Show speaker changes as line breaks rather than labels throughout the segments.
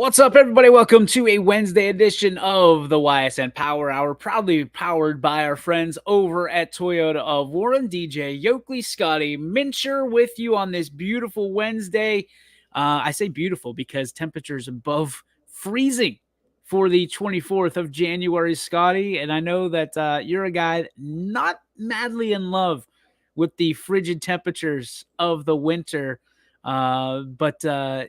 What's up, everybody? Welcome to a Wednesday edition of the Ysn Power Hour, proudly powered by our friends over at Toyota of Warren. DJ Yoakley, Scotty Mincher with you on this beautiful Wednesday. I say beautiful because temperatures above freezing for the 24th of January, Scotty. And I know that you're a guy not madly in love with the frigid temperatures of the winter, but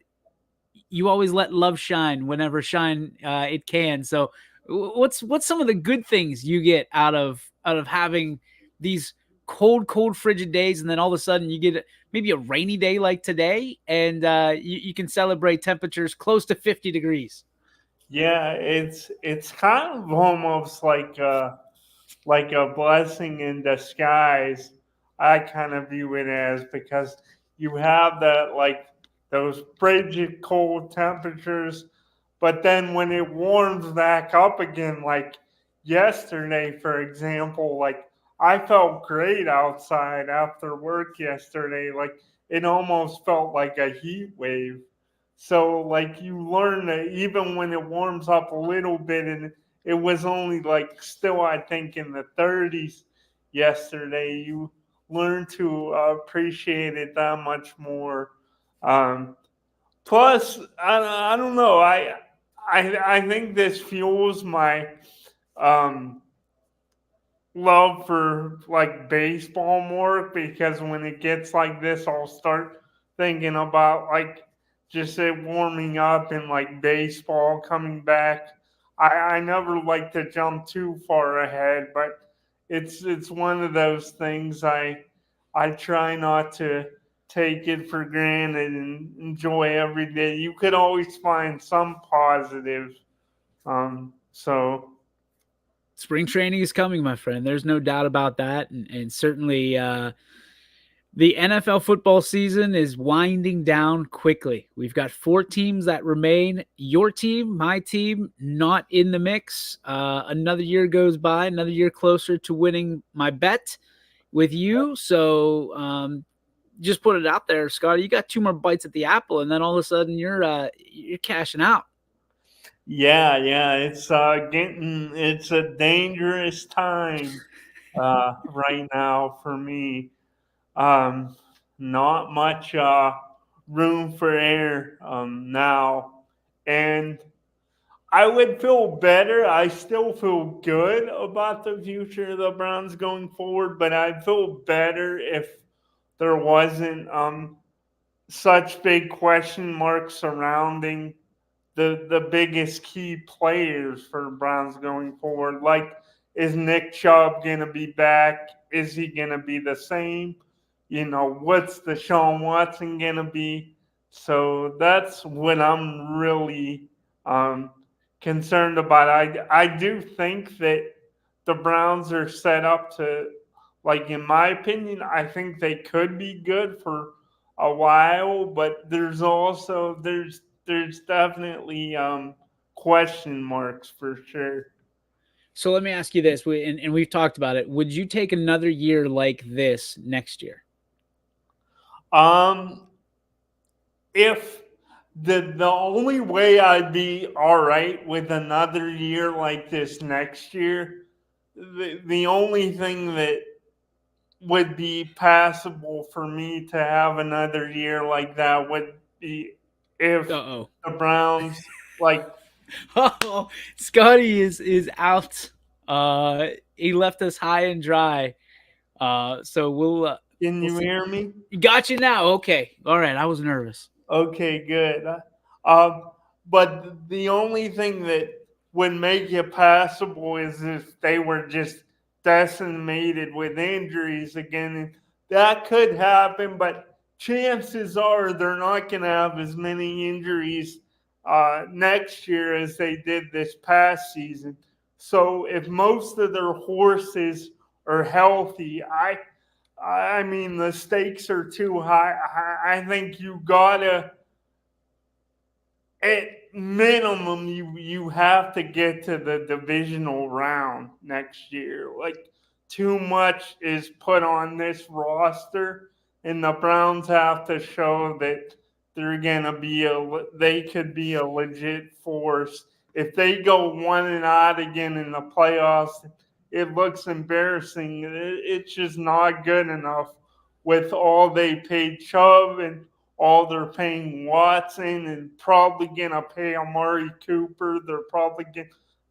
you always let love shine whenever shine it can. So what's some of the good things you get out of having these cold frigid days, and then all of a sudden you get maybe a rainy day like today, and you can celebrate temperatures close to 50 degrees.
Yeah, it's kind of almost like a blessing in disguise. I kind of view it as because you have that like those frigid cold temperatures, but then when it warms back up again, like yesterday, for example, like I felt great outside after work yesterday. Like it almost felt like a heat wave. So like you learn that even when it warms up a little bit, and it was only like still I think in the 30s yesterday, you learn to appreciate it that much more. Um, Plus, I don't know. I think this fuels my um, love for like baseball more because when it gets like this, I'll start thinking about like just it warming up and like baseball coming back. I never like to jump too far ahead, but it's one of those things I try not to take it for granted and enjoy every day. You could always find some positive. So
Spring training is coming, my friend. There's no doubt about that, and certainly the NFL football season is winding down quickly. We've got 4 teams that remain. Your team, my team, not in the mix. Another year goes by, another year closer to winning my bet with you. So just put it out there, Scotty. You got 2 more bites at the apple, and then all of a sudden you're cashing out.
yeah, it's a dangerous time right now for me. Um, Not much room for error now, and I would feel better. I still feel good about the future of the Browns going forward, but I'd feel better if there wasn't such big question marks surrounding the biggest key players for the Browns going forward. Like, is Nick Chubb gonna be back? Is he gonna be the same? You know, what's the Sean Watson gonna be? So that's what I'm really um, concerned about. I do think that the Browns are set up to, like in my opinion, I think they could be good for a while, but there's definitely question marks for sure.
So let me ask you this, and we've talked about it. Would you take another year like this next year?
Um, if the only way I'd be all right with another year like this next year, the only thing that would be passable for me to have another year like that would be
Uh
if
oh.
the Browns like.
Oh, Scotty is out. He left us high and dry. So
Can
we'll
you
see.
hear me?
Got you now. Okay. All right. I was nervous.
Okay, good. Um, but the only thing that would make it passable is if they were just decimated with injuries again. And that could happen, but chances are they're not going to have as many injuries next year as they did this past season. So if most of their horses are healthy, I mean, the stakes are too high. I think you gotta, at minimum, you have to get to the divisional round next year. Like, too much is put on this roster, and the Browns have to show that they could be a legit force. If they go 1-0 again in the playoffs, it looks embarrassing. It's just not good enough with all they paid Chubb and all they're paying Watson and probably gonna pay Amari Cooper. They're probably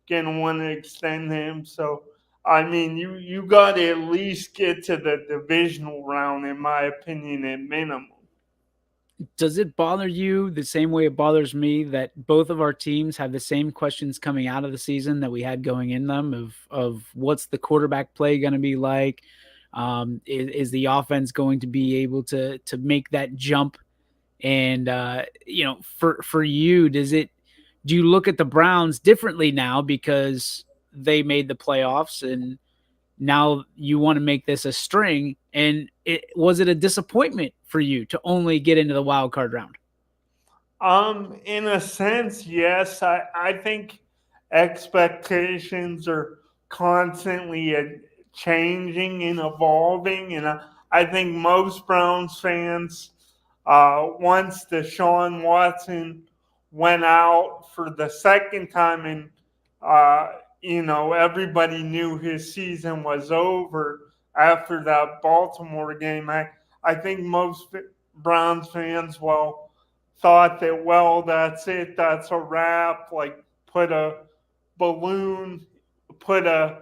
gonna want to extend him. So I mean, you got to at least get to the divisional round, in my opinion, at minimum.
Does it bother you the same way it bothers me that both of our teams have the same questions coming out of the season that we had going in them of what's the quarterback play going to be like? Is the offense going to be able to make that jump? And for you, do you look at the Browns differently now because they made the playoffs and now you want to make this a string? And was it a disappointment for you to only get into the wild card round?
In a sense, yes. I think expectations are constantly changing and evolving, and I think most Browns fans, once Deshaun Watson went out for the second time, and everybody knew his season was over after that Baltimore game. I think most Browns fans, well, thought that, well, that's it, that's a wrap. Like, put a balloon, put a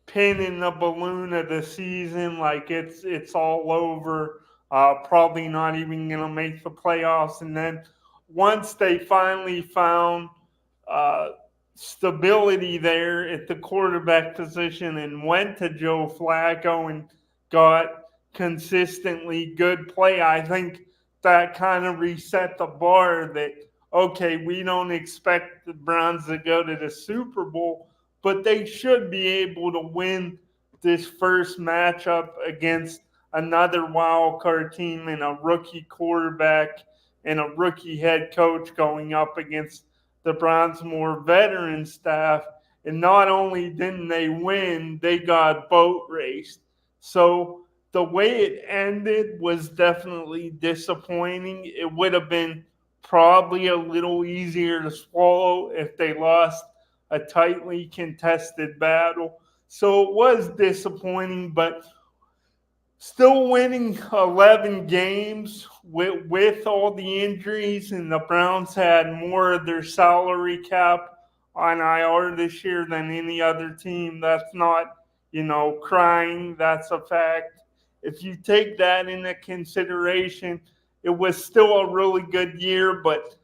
pin in the balloon of the season, like it's all over. Probably not even gonna make the playoffs. And then once they finally found uh, stability there at the quarterback position and went to Joe Flacco and got consistently good play, I think that kind of reset the bar that, okay, we don't expect the Browns to go to the Super Bowl, but they should be able to win this first matchup against another wild card team and a rookie quarterback and a rookie head coach going up against the Browns' more veteran staff. And not only didn't they win, they got boat raced. So the way it ended was definitely disappointing. It would have been probably a little easier to swallow if they lost a tightly contested battle. So it was disappointing, but still winning 11 games with all the injuries, and the Browns had more of their salary cap on IR this year than any other team. That's not, crying, that's a fact. If you take that into consideration, it was still a really good year, but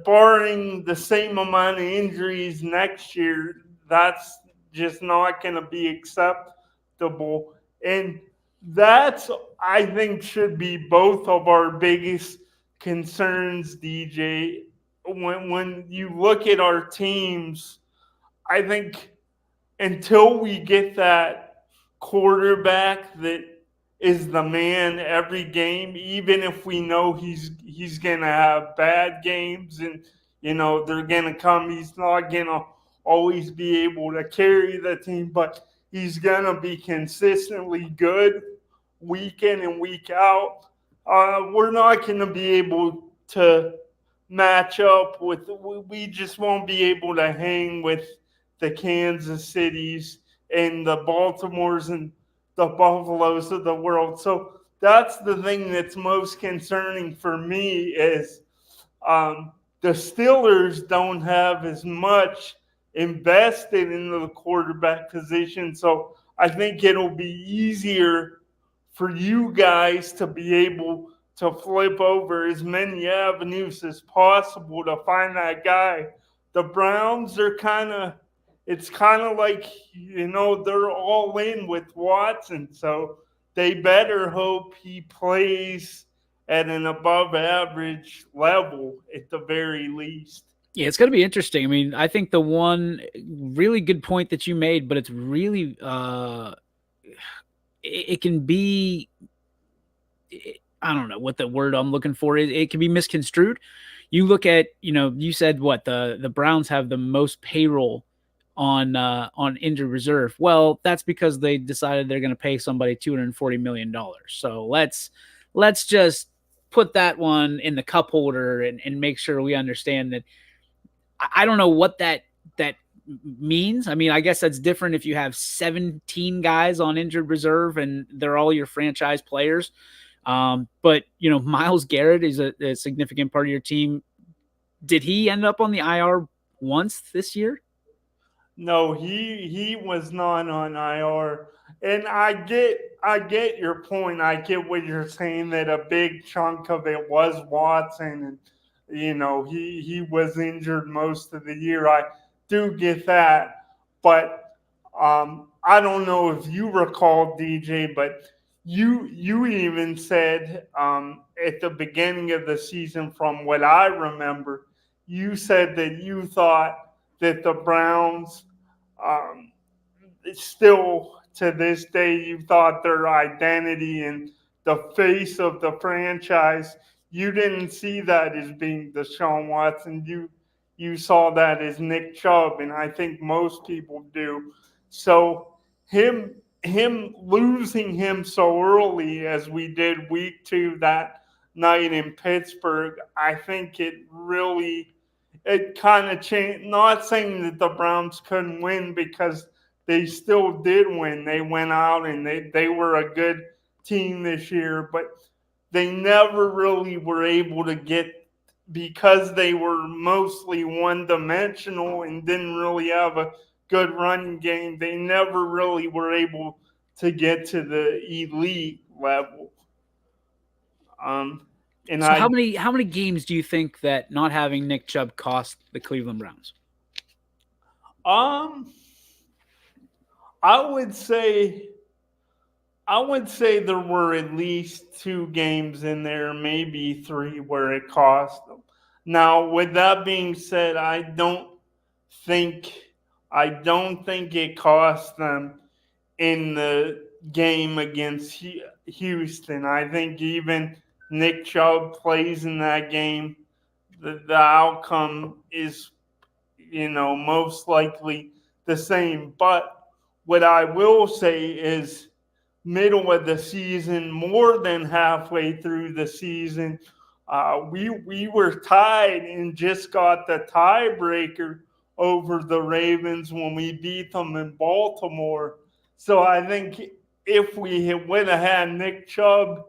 barring the same amount of injuries next year, that's just not going to be acceptable. And that's, I think, should be both of our biggest concerns, DJ. When you look at our teams, I think until we get that quarterback that is the man every game, even if we know he's gonna have bad games and they're gonna come, he's not gonna always be able to carry the team, but he's gonna be consistently good week in and week out. We're not gonna be able to match up with. We just won't be able to hang with the Kansas Cities and the Baltimores and the Buffaloes of the world. So that's the thing that's most concerning for me is the Steelers don't have as much invested into the quarterback position. So I think it'll be easier for you guys to be able to flip over as many avenues as possible to find that guy. The Browns are it's kind of like, they're all in with Watson. So they better hope he plays at an above average level at the very least.
Yeah, it's going to be interesting. I mean, I think the one really good point that you made, but it's really it can be, I don't know what the word I'm looking for is. It can be misconstrued. You look at, you said what the Browns have the most payroll on injured reserve. Well, that's because they decided they're going to pay somebody $240 million. So let's just put that one in the cup holder and make sure we understand that. I don't know what that means. I mean, I guess that's different if you have 17 guys on injured reserve and they're all your franchise players. But Miles Garrett is a significant part of your team. Did he end up on the IR once this year?
No, he was not on IR, and I get your point. I get what you're saying, that a big chunk of it was Watson, and he was injured most of the year. I do get that, but I don't know if you recall, DJ, but you even said at the beginning of the season, from what I remember, you said that you thought that the Browns, um, still to this day, you thought their identity and the face of the franchise, you didn't see that as being Deshaun Watson. You saw that as Nick Chubb, and I think most people do. So him losing him so early as we did week 2 that night in Pittsburgh, I think it kind of changed. Not saying that the Browns couldn't win, because they still did win. They went out and they were a good team this year, but they never really were able to get, because they were mostly one dimensional and didn't really have a good running game. They never really were able to get to the elite level. Um, and
So
I
how many games do you think that not having Nick Chubb cost the Cleveland Browns?
um I would say I would say there were at least 2 games in there, maybe 3, where it cost them. Now, with that being said, think I don't think it cost them in the game against Houston. I think even Nick Chubb plays in that game, the outcome is, most likely the same. But what I will say is, middle of the season, more than halfway through the season, we were tied and just got the tiebreaker over the Ravens when we beat them in Baltimore. So I think if would have had Nick Chubb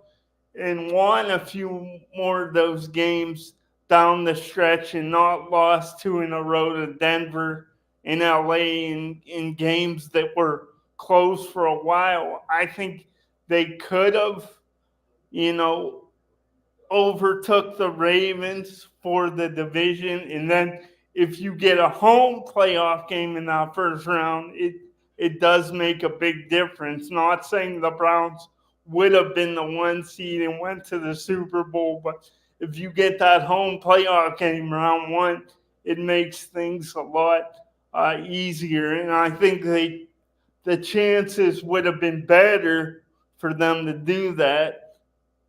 and won a few more of those games down the stretch and not lost 2 in a row to Denver and LA in games that were close for a while, I think they could have, you know, overtook the Ravens for the division. And then if you get a home playoff game in that first round, it does make a big difference. Not saying the Browns would have been the 1 seed and went to the Super Bowl, but if you get that home playoff game round 1, it makes things a lot easier. And I think the chances would have been better for them to do that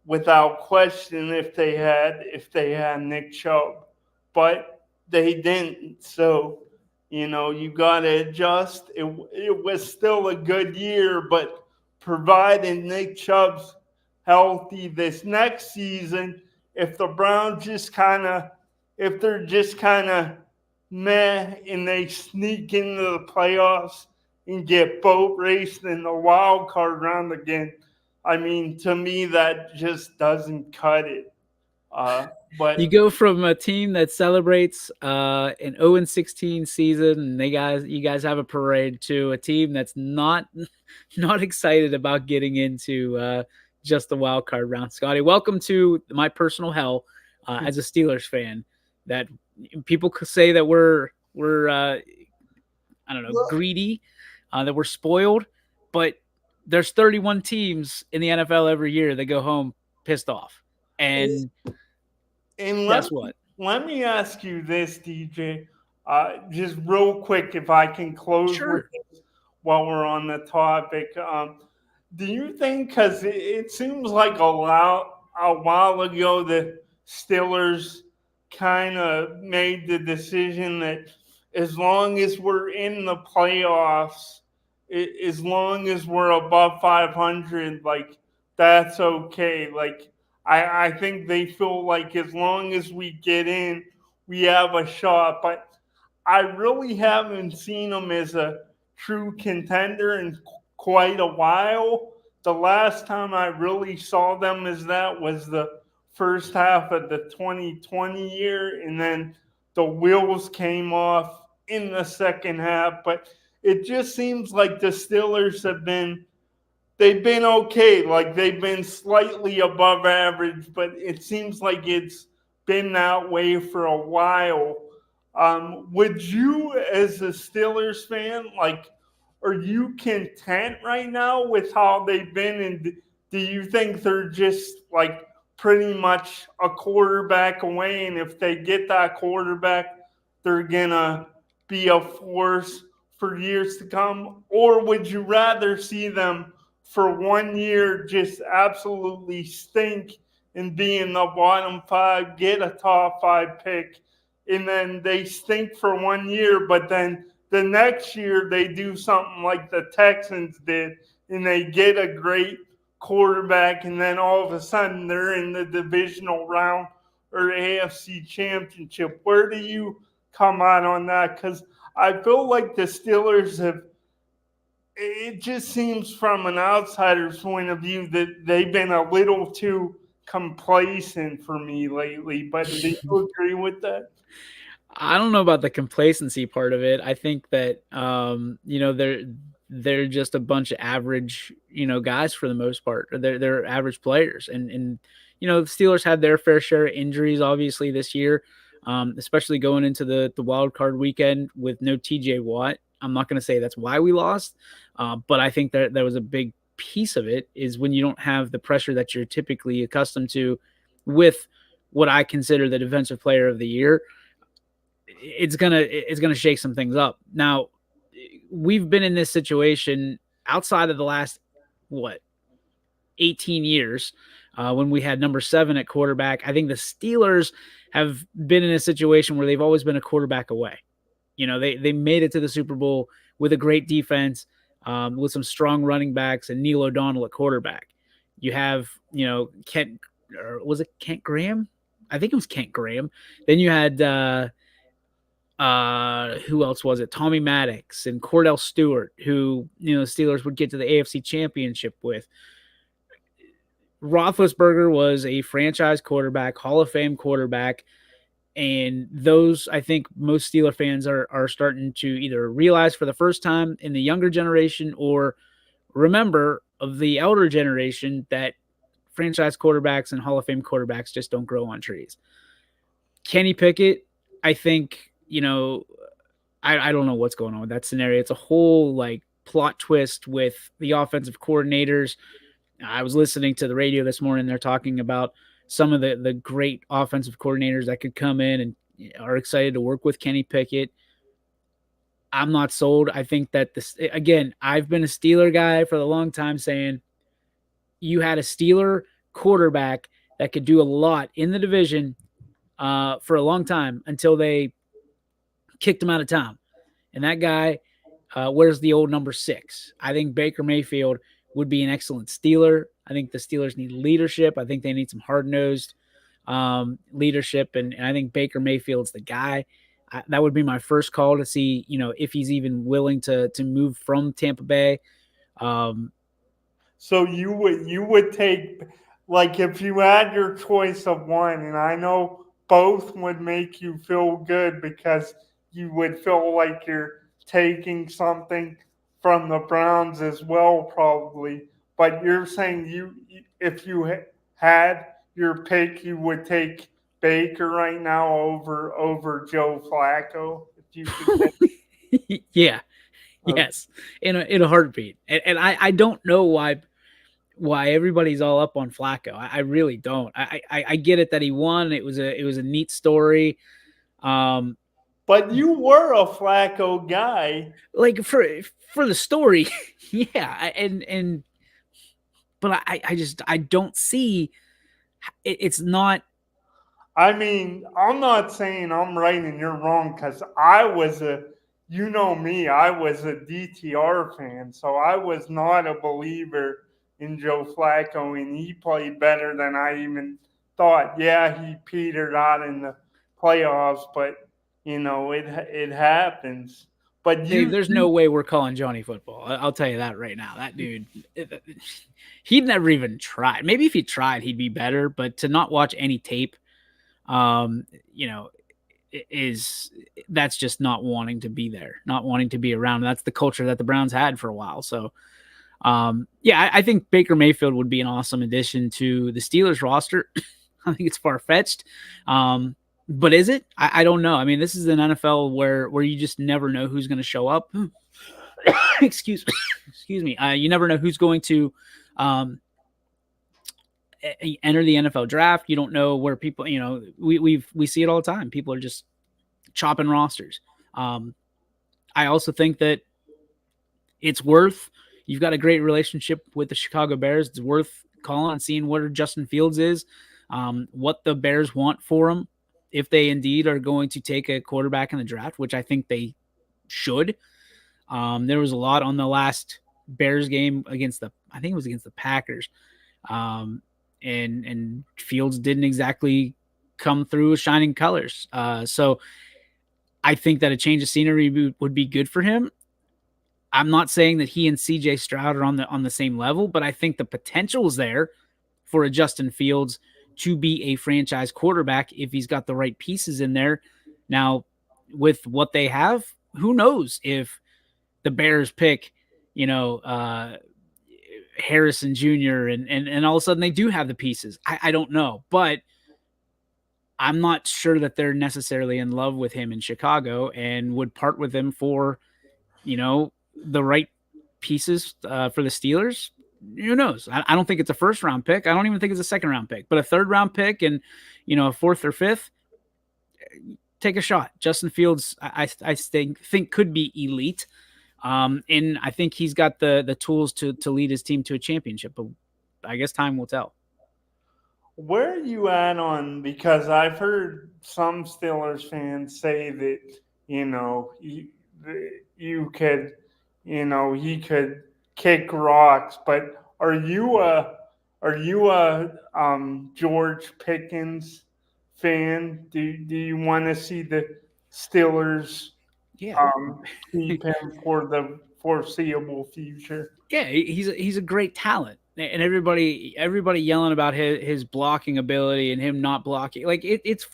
without question if they had Nick Chubb, but they didn't. So you got to adjust. It was still a good year, but provided Nick Chubb's healthy this next season, if the Browns just kind of if they're just kind of meh and they sneak into the playoffs and get boat raced in the wild card round again, I mean, to me, that just doesn't cut it.
You
But
go from a team that celebrates an 0-16 season, and you guys have a parade, to a team that's not not excited about getting into just the wild card round. Scotty, welcome to my personal hell as a Steelers fan. That people could say that we're I don't know, greedy, that we're spoiled, but there's 31 teams in the NFL every year that go home pissed off. And
and
guess what?
let me ask you this, DJ, just real quick, if I can close with
Sure.
this while we're on the topic. Do you think, because it seems like a while ago, the Steelers kind of made the decision that as long as we're in the playoffs, as long as we're above 500, like, that's okay. Like, I think they feel like as long as we get in, we have a shot. But I really haven't seen them as a true contender in quite a while. The last time I really saw them as that was the first half of the 2020 year, and then the wheels came off in the second half. But it just seems like the Steelers they've been okay. Like they've been slightly above average, but it seems like it's been that way for a while. Would you, as a Steelers fan, like, are you content right now with how they've been? And do you think they're just like pretty much a quarterback away? And if they get that quarterback, they're gonna be a force for years to come? Or would you rather see them for 1 year just absolutely stink and be in the bottom five, get a top five pick, and then they stink for 1 year, but then the next year they do something like the Texans did and they get a great quarterback, and then all of a sudden they're in the divisional round or AFC championship? Where do you come out on that? Because I feel like the Steelers have, it just seems from an outsider's point of view that they've been a little too complacent for me lately. But do you agree with that?
I don't know about the complacency part of it. I think that they're just a bunch of average, guys for the most part. They're average players, and the Steelers had their fair share of injuries, obviously this year, especially going into the wild card weekend with no T.J. Watt. I'm not going to say that's why we lost, but I think that was a big piece of it is when you don't have the pressure that you're typically accustomed to with what I consider the defensive player of the year. It's gonna shake some things up. Now, we've been in this situation outside of the last what 18 years when we had number 7 at quarterback. I think the Steelers have been in a situation where they've always been a quarterback away. They made it to the Super Bowl with a great defense, with some strong running backs and Neil O'Donnell at quarterback. You have Kent, or was it Kent Graham? I think it was Kent Graham. Then you had who else was it? Tommy Maddox and Cordell Stewart, who the Steelers would get to the AFC Championship with. Roethlisberger was a franchise quarterback, Hall of Fame quarterback, and those, I think most Steeler fans are starting to either realize for the first time in the younger generation or remember of the elder generation that franchise quarterbacks and Hall of Fame quarterbacks just don't grow on trees. Kenny Pickett, I think, I don't know what's going on with that scenario. It's a whole like plot twist with the offensive coordinators. I was listening to the radio this morning. They're talking about some of the great offensive coordinators that could come in and are excited to work with Kenny Pickett. I'm not sold. I think that this, again, I've been a Steeler guy for a long time saying you had a Steeler quarterback that could do a lot in the division for a long time until they kicked him out of town. And that guy wears the old number 6. I think Baker Mayfield would be an excellent Steeler. I think the Steelers need leadership. I think they need some hard-nosed leadership, and I think Baker Mayfield's the guy. That would be my first call to see, if he's even willing to move from Tampa Bay.
So you would take, like, if you had your choice of one, and I know both would make you feel good because you would feel like you're taking something from the Browns as well, probably. But you're saying if you had your pick, you would take Baker right now over Joe Flacco. If you could
Yeah,
pick.
yes, in a heartbeat. And I don't know why everybody's all up on Flacco. I really don't. I get it that he won. It was a neat story.
But you were a Flacco guy.
Like for the story, yeah. And but I just I don't see it's not.
I mean, I'm not saying I'm right and you're wrong because I was you know me, I was a DTR fan, so I was not a believer in Joe Flacco, and he played better than I even thought. Yeah, he petered out in the playoffs, but it happens. But
Dave,
you,
there's no way we're calling Johnny football. I'll tell you that right now. That dude, he'd never even tried. Maybe if he tried, he'd be better. But to not watch any tape, um, you know, is that's just not wanting to be there, not wanting to be around. That's the culture that the Browns had for a while. So, yeah, I think Baker Mayfield would be an awesome addition to the Steelers roster. I think it's far fetched. But is it? I don't know. I mean, this is an NFL where you just never know who's going to show up. excuse excuse me. You never know who's going to enter the NFL draft. You don't know where people. We see it all the time. People are just chopping rosters. I also think that it's worth. You've got a great relationship with the Chicago Bears. It's worth calling and seeing where Justin Fields is, what the Bears want for him, if they indeed are going to take a quarterback in the draft, which I think they should. There was a lot on the last Bears game against I think it was against the Packers, and Fields didn't exactly come through with shining colors. So I think that a change of scenery would be good for him. I'm not saying that he and CJ Stroud are on the same level, but I think the potential is there for a Justin Fields to be a franchise quarterback if he's got the right pieces in there. Now, with what they have, who knows if the Bears pick, Harrison Jr. and all of a sudden they do have the pieces. I don't know, but I'm not sure that they're necessarily in love with him in Chicago and would part with him for, the right pieces for the Steelers. Who knows? I don't think it's a first round pick. I don't even think it's a second round pick, but a third round pick and, a fourth or fifth, take a shot. Justin Fields, I think could be elite. And I think he's got the tools to lead his team to a championship, but I guess time will tell.
where are you at on? Because I've heard some Steelers fans say that you could, he could kick rocks. But are you a George Pickens fan? Do you want to see the Steelers
Yeah.
keep him for the foreseeable future?
Yeah, he's a great talent, and everybody yelling about his blocking ability and him not blocking. Like it's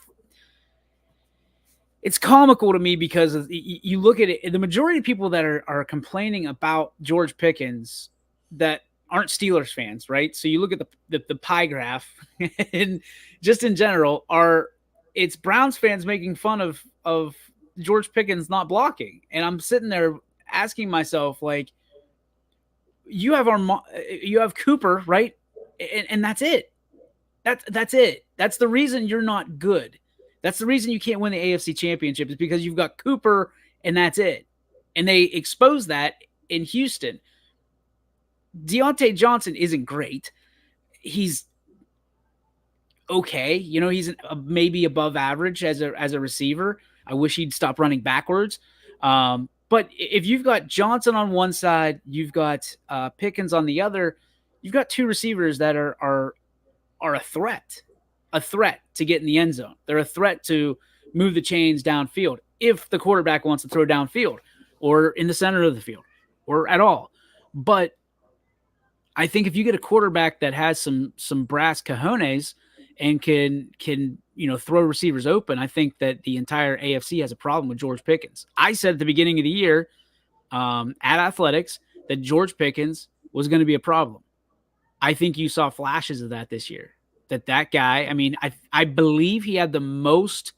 comical to me because you look at it. The majority of people that are complaining about George Pickens that aren't Steelers fans, right? So you look at the pie graph, and just in general, it's Browns fans making fun of George Pickens not blocking, and I'm sitting there asking myself like, you have Cooper, right? And that's it. That's it. That's the reason you're not good. That's the reason you can't win the AFC Championship, is because you've got Cooper and that's it. And they expose that in Houston. Deontay Johnson isn't great. He's okay. He's maybe above average as a receiver. I wish he'd stop running backwards. But if you've got Johnson on one side, you've got Pickens on the other, you've got two receivers that are a threat to get in the end zone. They're a threat to move the chains downfield if the quarterback wants to throw downfield or in the center of the field or at all. But I think if you get a quarterback that has some brass cojones and can throw receivers open, I think that the entire AFC has a problem with George Pickens. I said at the beginning of the year at Athletics that George Pickens was going to be a problem. I think you saw flashes of that this year. That guy, I mean, I believe he had the most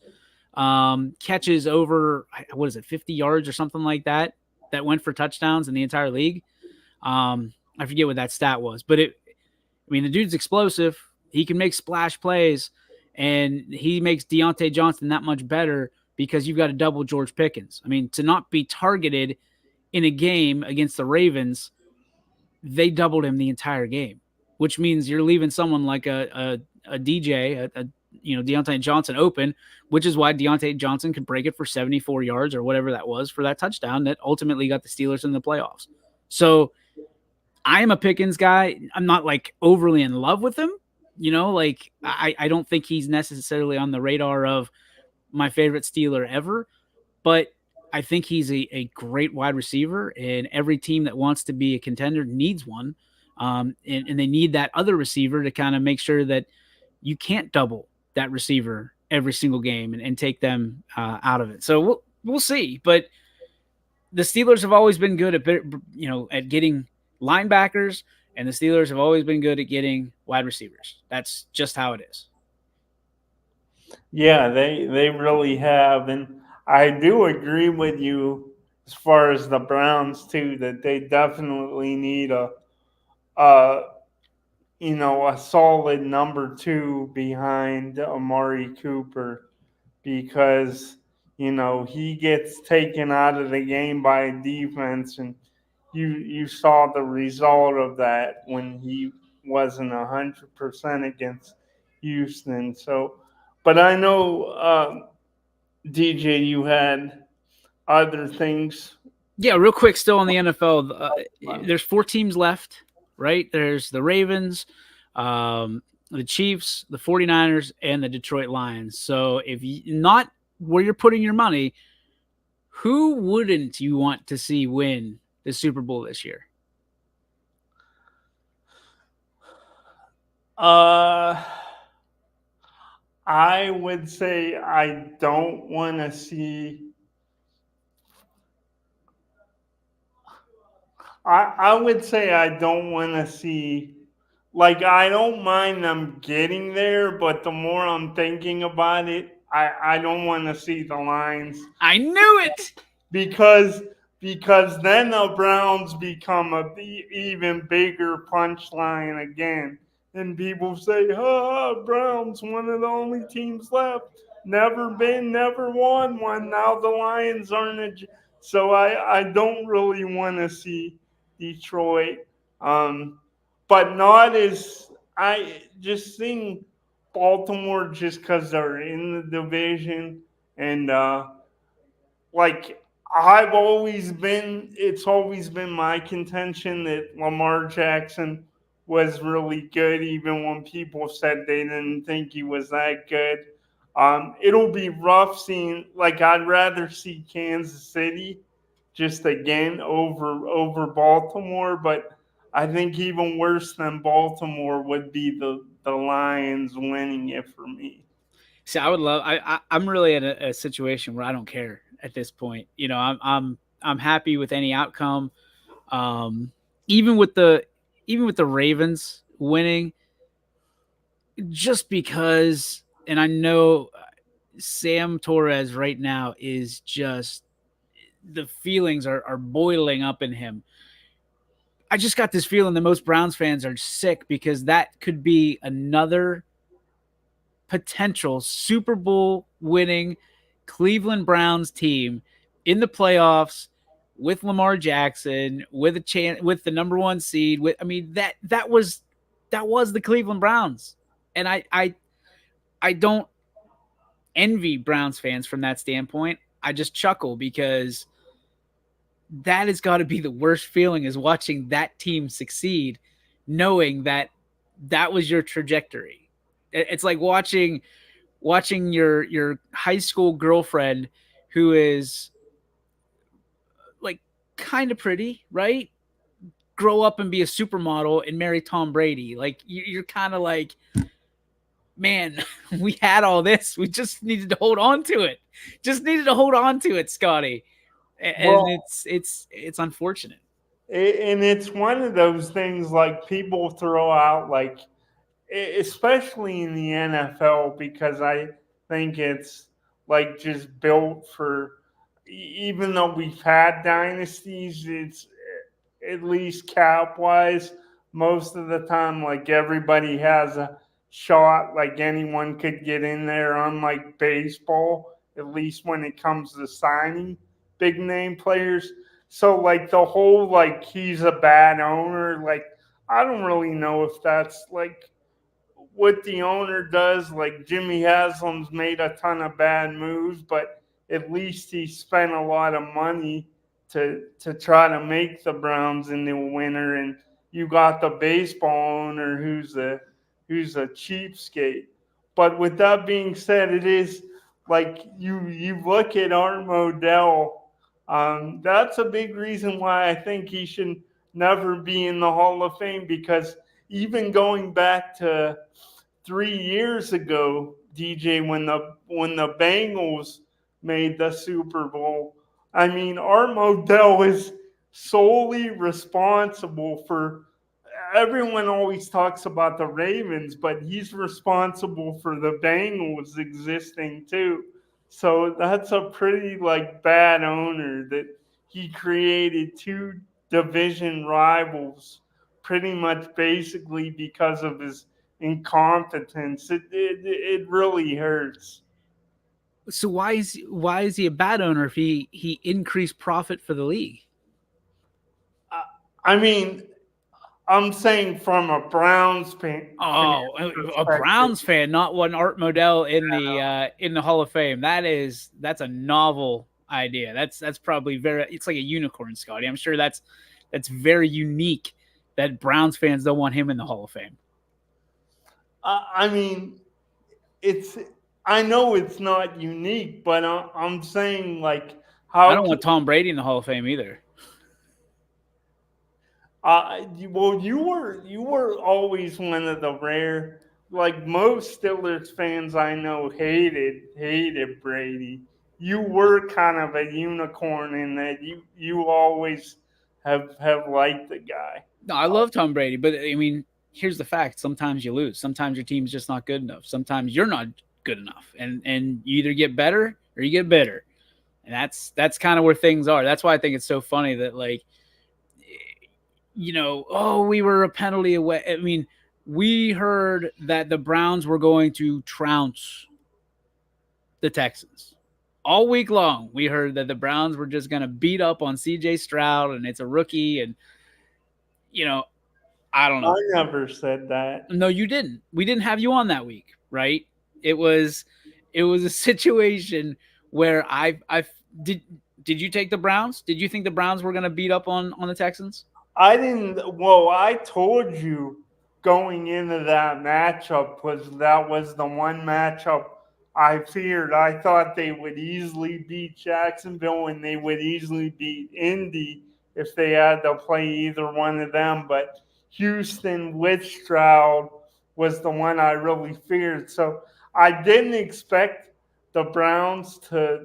catches over, 50 yards or something like that went for touchdowns in the entire league. I forget what that stat was, but the dude's explosive. He can make splash plays, and he makes Deontay Johnson that much better because you've got to double George Pickens. I mean, to not be targeted in a game against the Ravens, they doubled him the entire game, which means you're leaving someone like a DJ, Deontay Johnson open, which is why Deontay Johnson could break it for 74 yards or whatever that was for that touchdown that ultimately got the Steelers in the playoffs. So I am a Pickens guy. I'm not like overly in love with him. Like I don't think he's necessarily on the radar of my favorite Steeler ever, but I think he's a great wide receiver, and every team that wants to be a contender needs one. And they need that other receiver to kind of make sure that you can't double that receiver every single game and take them out of it. So we'll see. But the Steelers have always been good at getting linebackers, and the Steelers have always been good at getting wide receivers. That's just how it is.
Yeah, they really have, and I do agree with you as far as the Browns too, that they definitely need a a solid number two behind Amari Cooper, because he gets taken out of the game by defense, and you saw the result of that when he wasn't 100% against Houston. So, but I know, DJ, you had other things.
Yeah, real quick, still on the NFL, there's 4 teams left, right? There's the Ravens, the Chiefs, the 49ers, and the Detroit Lions. So if you, not where you're putting your money, who wouldn't you want to see win the Super Bowl this year?
Uh, I would say I don't want to see. I would say I don't want to see. Like, I don't mind them getting there, but the more I'm thinking about it, I don't want to see the Lions,
I knew it.
because then the Browns become a even bigger punchline again, and people say, "Oh, Browns, one of the only teams left, never been, never won one. Now the Lions aren't so I don't really want to see Detroit, um, but not as I just think Baltimore, just because they're in the division, and like it's always been my contention that Lamar Jackson was really good, even when people said they didn't think he was that good. It'll be rough seeing, like, I'd rather see Kansas City just again over Baltimore, but I think even worse than Baltimore would be the Lions winning it for me.
See, I would love. I'm really in a situation where I don't care at this point. I'm happy with any outcome. Um, even with the Ravens winning, just because, and I know Sam Torres right now is just the feelings are boiling up in him. I just got this feeling that most Browns fans are sick because that could be another potential Super Bowl winning Cleveland Browns team in the playoffs with Lamar Jackson, with a chance, with the number 1 seed. With, I mean, that was the Cleveland Browns, and I don't envy Browns fans from that standpoint. I just chuckle because that has got to be the worst feeling, is watching that team succeed, knowing that that was your trajectory. It's like watching your high school girlfriend, who is like kind of pretty, right? Grow up and be a supermodel and marry Tom Brady. Like you're kind of like, man, we had all this. We just needed to hold on to it. Just needed to hold on to it, Scotty. And
Well,
it's unfortunate.
and it's one of those things, like, people throw out, like, especially in the NFL, because I think it's like just built for, even though we've had dynasties, it's at least cap wise, most of the time, like, everybody has a shot, like anyone could get in there, unlike baseball, at least when it comes to signing big name players. So, like, the whole, like, he's a bad owner, like, I don't really know if that's like what the owner does. Like, Jimmy Haslam's made a ton of bad moves, but at least he spent a lot of money to try to make the Browns into a winner. And you got the baseball owner who's a cheapskate. But with that being said, it is like you look at Art Modell. That's a big reason why I think he should never be in the Hall of Fame, because even going back to 3 years ago, DJ, when the Bengals made the Super Bowl, I mean, Art Modell is solely responsible for. Everyone always talks about the Ravens, but he's responsible for the Bengals existing too. So that's a pretty like bad owner that he created two division rivals pretty much basically because of his incompetence. It really hurts.
So why is he a bad owner if he increased profit for the league?
I mean, I'm saying from a Browns fan
Oh, a
perspective.
Browns fan, not one Art Modell in the Hall of Fame. That's a novel idea. That's probably very. It's like a unicorn, Scotty. I'm sure that's very unique. That Browns fans don't want him in the Hall of Fame.
I mean, it's. I know it's not unique, but I'm saying like
I
how
don't
can
want Tom Brady in the Hall of Fame either.
well, you were always one of the rare, like most Steelers fans I know hated Brady. You were kind of a unicorn in that you always have liked the guy.
No, I love Tom Brady, but I mean, here's the fact: sometimes you lose. Sometimes your team's just not good enough. Sometimes you're not good enough, and you either get better or you get bitter. And that's kind of where things are. That's why I think it's so funny that like oh, we were a penalty away. I mean, we heard that the Browns were going to trounce the Texans. All week long, we heard that the Browns were just going to beat up on CJ Stroud and it's a rookie. And, you know, I don't
I
know.
never said that.
No, you didn't. We didn't have you on that week, right? It was it was a situation where I did did you take the Browns? Did you think the Browns were going to beat up on the Texans?
I didn't. Well, I told you going into that matchup that was the one matchup I feared. I thought they would easily beat Jacksonville and they would easily beat Indy if they had to play either one of them. But Houston with Stroud was the one I really feared. So I didn't expect the Browns to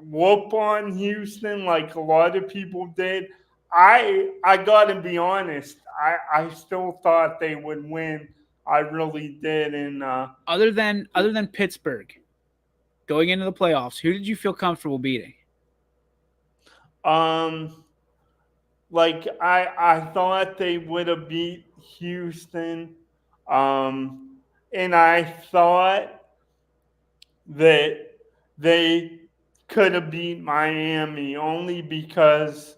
whoop on Houston like a lot of people did. I gotta be honest. I still thought they would win. I really did. And
Other than Pittsburgh going into the playoffs, who did you feel comfortable beating?
um, like I thought they would have beat Houston. Um, and I thought that they could have beat Miami only because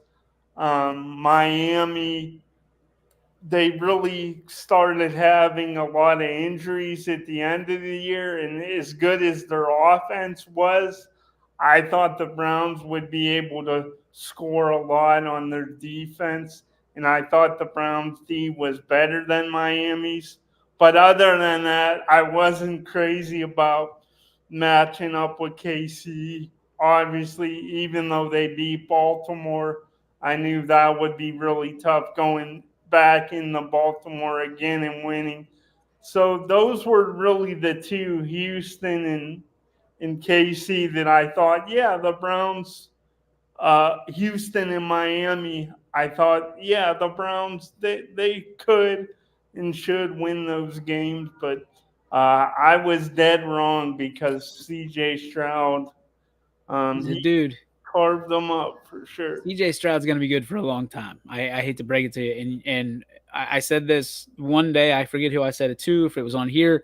Miami, they really started having a lot of injuries at the end of the year. And as good as their offense was, I thought the Browns would be able to score a lot on their defense. And I thought the Browns' D was better than Miami's. But other than that, I wasn't crazy about matching up with KC. Obviously, even though they beat Baltimore, I knew that would be really tough going back in the Baltimore again and winning. So those were really the two, Houston and KC, that I thought, yeah, the Browns, Houston and Miami. I thought, yeah, the Browns, they could and should win those games, but I was dead wrong because CJ Stroud,
He's a
he
dude.
carved them up for sure.
CJ Stroud's going to be good for a long time. I hate to break it to you, and I said this one day. I forget who I said it to. If it was on here,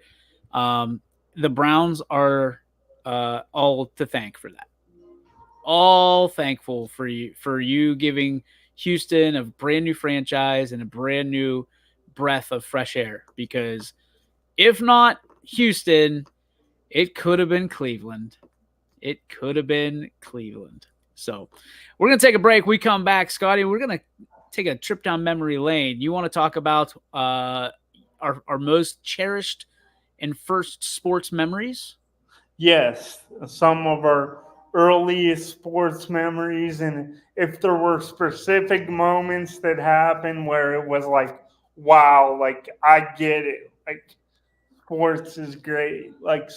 the Browns are all to thank for that. All thankful for you giving Houston a brand new franchise and a brand new breath of fresh air. Because if not Houston, it could have been Cleveland. It could have been Cleveland. So we're gonna take a break. We come back, Scotty. We're gonna take a trip down memory lane, you want to talk about our most cherished and first sports memories?
Yes, some of our earliest sports memories, and if there were specific moments that happened where it was like, wow, like I get it, like sports is great, like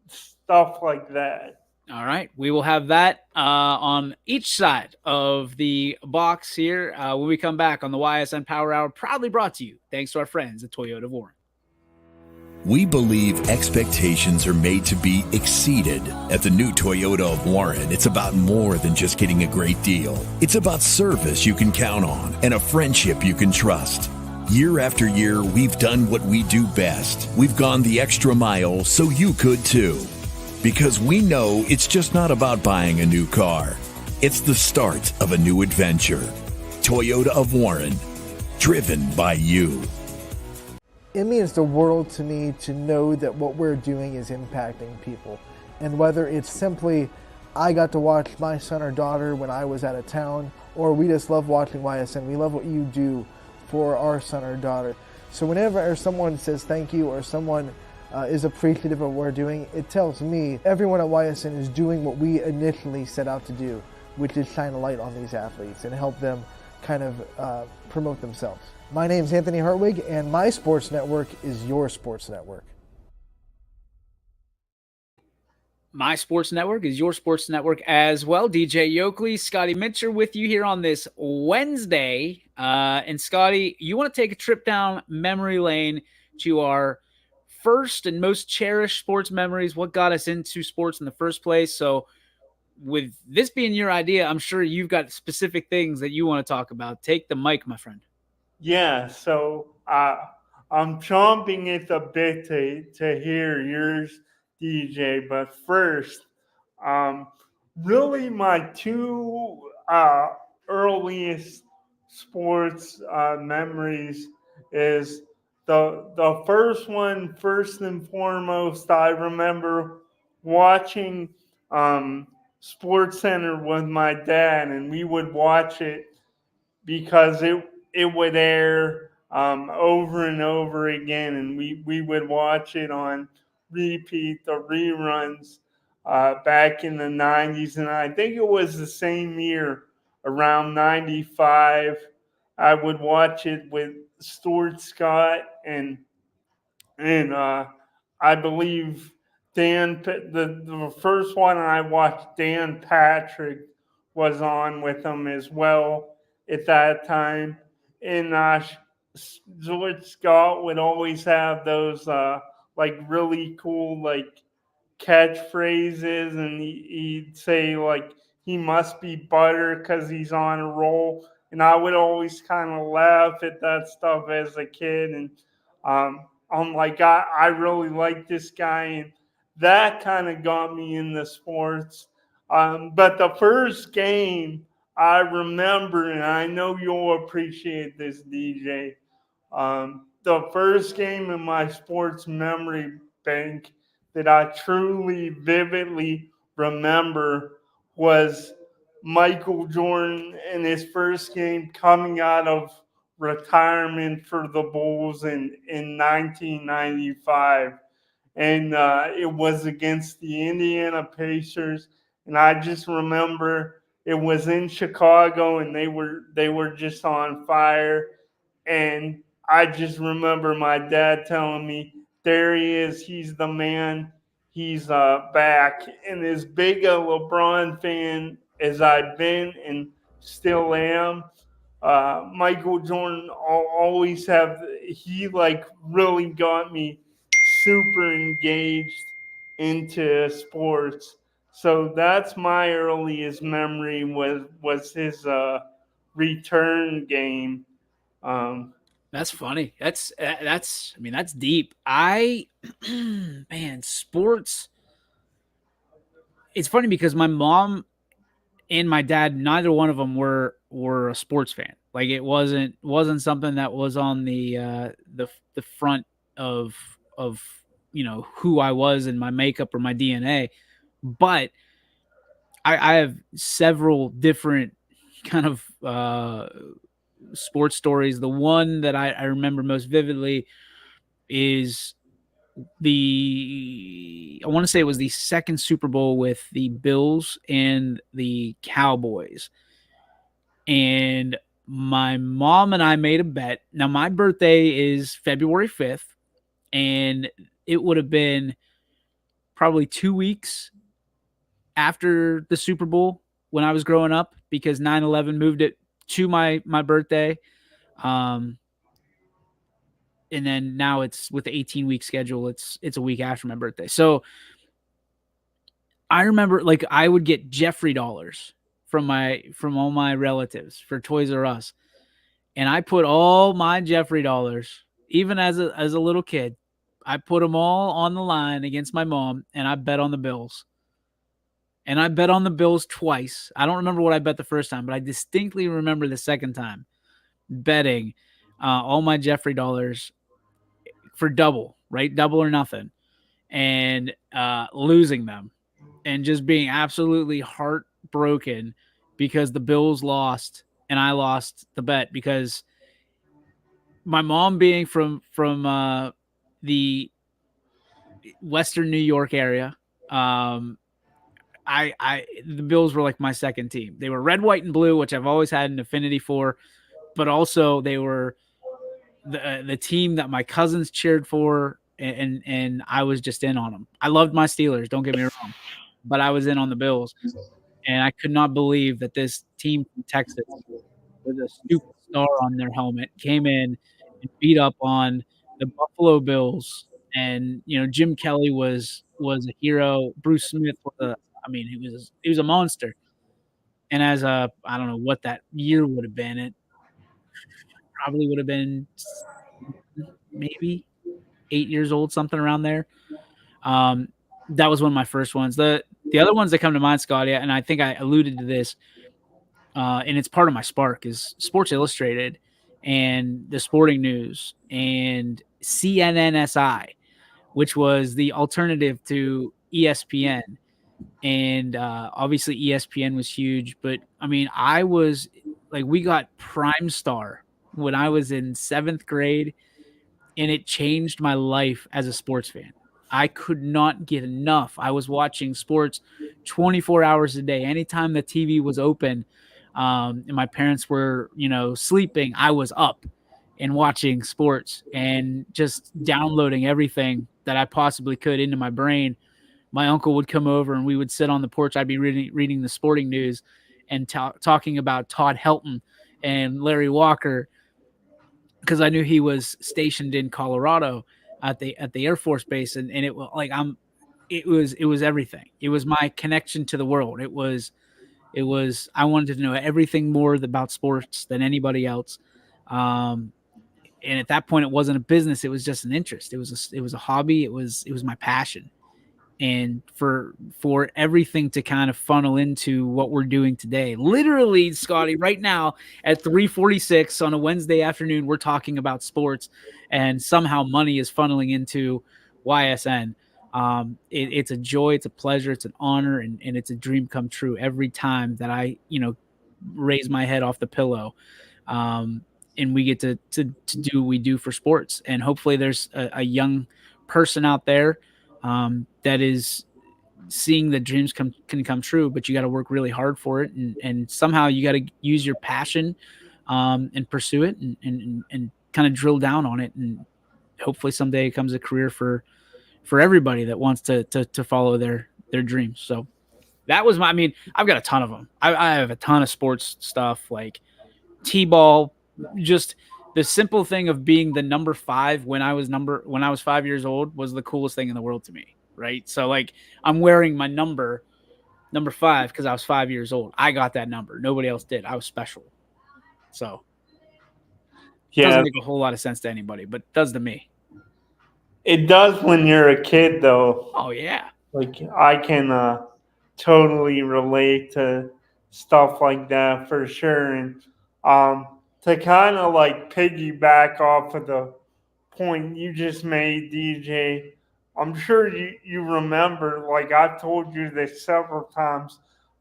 stuff like that.
All right, we will have that on each side of the box here when we come back on the YSN Power Hour, proudly brought to you thanks to our friends at Toyota Warren.
We believe expectations are made to be exceeded. At the new Toyota of Warren, it's about more than just getting a great deal. It's about service you can count on and a friendship you can trust. Year after year, we've done what we do best. We've gone the extra mile so you could too. Because we know it's just not about buying a new car. It's the start of a new adventure. Toyota of Warren, driven by you.
It means the world to me to know that what we're doing is impacting people. And whether it's simply, I got to watch my son or daughter when I was out of town, or we just love watching YSN, we love what you do for our son or daughter. So whenever someone says thank you or someone is appreciative of what we're doing, it tells me everyone at YSN is doing what we initially set out to do, which is shine a light on these athletes and help them kind of promote themselves. My name is Anthony Hartwig, and my sports network is your sports network.
My sports network is your sports network as well. DJ Yoakley, Scotty Mincher with you here on this Wednesday. And Scotty, you want to take a trip down memory lane to our first and most cherished sports memories, what got us into sports in the first place. So with this being your idea, I'm sure you've got specific things that you want to talk about. Take the mic, my friend.
Yeah, so I'm chomping at the bit to hear yours, DJ. But first, um, really, my two earliest sports memories is the first one. First and foremost, I remember watching Sports Center with my dad, and we would watch it because it would air over and over again, and we would watch it on repeat, the reruns back in the 90s. And I think it was the same year, around 95. I would watch it with Stuart Scott and I believe the first one I watched, Dan Patrick was on with them as well at that time. And George Scott would always have those like really cool like catchphrases, and he'd say like he must be butter because he's on a roll. And I would always kind of laugh at that stuff as a kid, and I'm like, I really like this guy, and that kind of got me into sports. But the first game I remember, and I know you'll appreciate this, DJ. The first game in my sports memory bank that I truly vividly remember was Michael Jordan in his first game coming out of retirement for the Bulls in 1995. And it was against the Indiana Pacers. And I just remember it was in Chicago, and they were just on fire. And I just remember my dad telling me, "There he is. He's the man. He's back." And as big a LeBron fan as I've been and still am, Michael Jordan always he like really got me super engaged into sports. So that's my earliest memory was his return game. Um,
That's funny. I mean, that's deep. I man, sports. It's funny because my mom and my dad, neither one of them were a sports fan. Like it wasn't something that was on the front of who I was and my makeup or my DNA. But I have several different kind of sports stories. The one that I remember most vividly is I want to say it was the second Super Bowl with the Bills and the Cowboys. And my mom and I made a bet. Now, my birthday is February 5th, and it would have been probably 2 weeks after the Super Bowl when I was growing up because 9/11 moved it to my birthday. Um, and then now it's with the 18-week schedule, it's a week after my birthday. So I remember like I would get Jeffrey dollars from all my relatives for Toys R Us. And I put all my Jeffrey dollars, even as a little kid, I put them all on the line against my mom, and I bet on the Bills. And I bet on the Bills twice. I don't remember what I bet the first time, but I distinctly remember the second time betting all my Jeffrey dollars for double, right? Double or nothing, and losing them and just being absolutely heartbroken because the Bills lost and I lost the bet because my mom being from the Western New York area, I the Bills were like my second team. They were red, white, and blue, which I've always had an affinity for, but also they were the team that my cousins cheered for, and I was just in on them. I loved my Steelers, don't get me wrong, but I was in on the Bills, and I could not believe that this team from Texas with a stupid star on their helmet came in and beat up on the Buffalo Bills. And Jim Kelly was a hero. Bruce Smith was he was a monster. And as a I don't know what that year would have been. It probably would have been maybe 8 years old, something around there. Um, that was one of my first ones. The other ones that come to mind, Scotty, and I think I alluded to this, and it's part of my spark, is Sports Illustrated and the sporting news and CNNSI, which was the alternative to ESPN. And obviously ESPN was huge, but I mean, I was like, we got Prime Star when I was in 7th grade, and it changed my life as a sports fan. I could not get enough. I was watching sports 24 hours a day. Anytime the TV was open, and my parents were, sleeping, I was up and watching sports and just downloading everything that I possibly could into my brain. My uncle would come over and we would sit on the porch. I'd be reading the sporting news and talking about Todd Helton and Larry Walker because I knew he was stationed in Colorado at the Air Force Base, and it was like it was everything. It was my connection to the world. It was I wanted to know everything more about sports than anybody else. And at that point, it wasn't a business; it was just an interest. It was a hobby. It was my passion. And for everything to kind of funnel into what we're doing today. Literally, Scotty, right now at 3:46 on a Wednesday afternoon, we're talking about sports, and somehow money is funneling into YSN. It's a joy, it's a pleasure, it's an honor, and it's a dream come true every time that I raise my head off the pillow. And we get to do what we do for sports. And hopefully there's a young person out there that is seeing that dreams can come true, but you got to work really hard for it, and somehow you got to use your passion and pursue it, and kind of drill down on it, and hopefully someday it becomes a career for everybody that wants to follow their dreams. So that was I've got a ton of them. I have a ton of sports stuff like T-ball, just the simple thing of being the number 5 when I was 5 years old was the coolest thing in the world to me. Right. So like I'm wearing my number 5 because I was 5 years old. I got that number. Nobody else did. I was special. So it doesn't make a whole lot of sense to anybody, but it does to me.
It does when you're a kid, though.
Oh, yeah.
Like, I can totally relate to stuff like that for sure. And to kind of like piggyback off of the point you just made, DJ, I'm sure you remember, like I've told you this several times,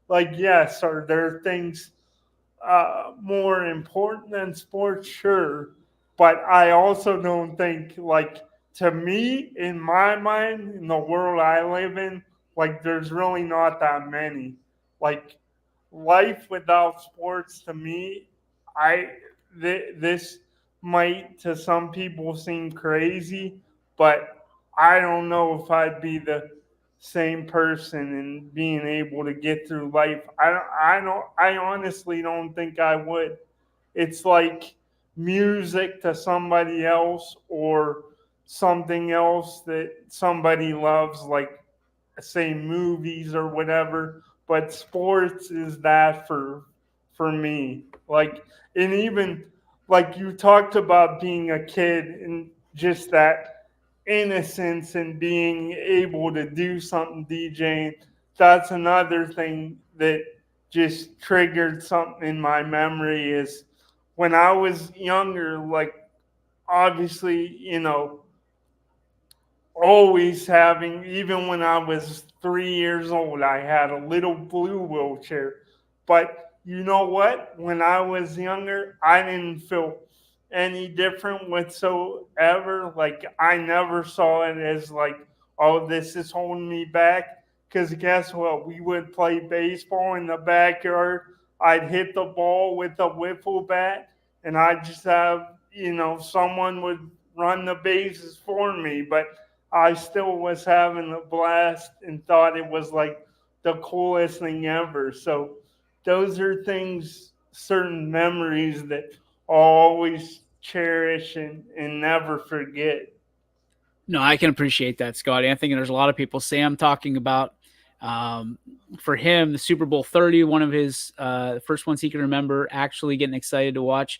like, yes, are there things more important than sports, sure, but I also don't think like to me in my mind in the world I live in, like there's really not that many. Like life without sports to me, I this might to some people seem crazy, but I don't know if I'd be the same person and being able to get through life. I honestly don't think I would. It's like music to somebody else or something else that somebody loves, like say movies or whatever, but sports is that for me. Like, and even like you talked about being a kid and just that innocence and being able to do something DJing. That's another thing that just triggered something in my memory is when I was younger, like obviously, always having, even when I was 3 years old, I had a little blue wheelchair. But you know what? When I was younger, I didn't feel any different whatsoever. Like, I never saw it as like, oh, this is holding me back. Because guess what? We would play baseball in the backyard. I'd hit the ball with a wiffle bat, and I'd just have, someone would run the bases for me. But I still was having a blast and thought it was like the coolest thing ever. So those are things, certain memories that I'll always cherish and never forget.
No, I can appreciate that, Scotty. I think there's a lot of people. Sam talking about um, for him the Super Bowl 30, one of his first ones he can remember. Actually, getting excited to watch.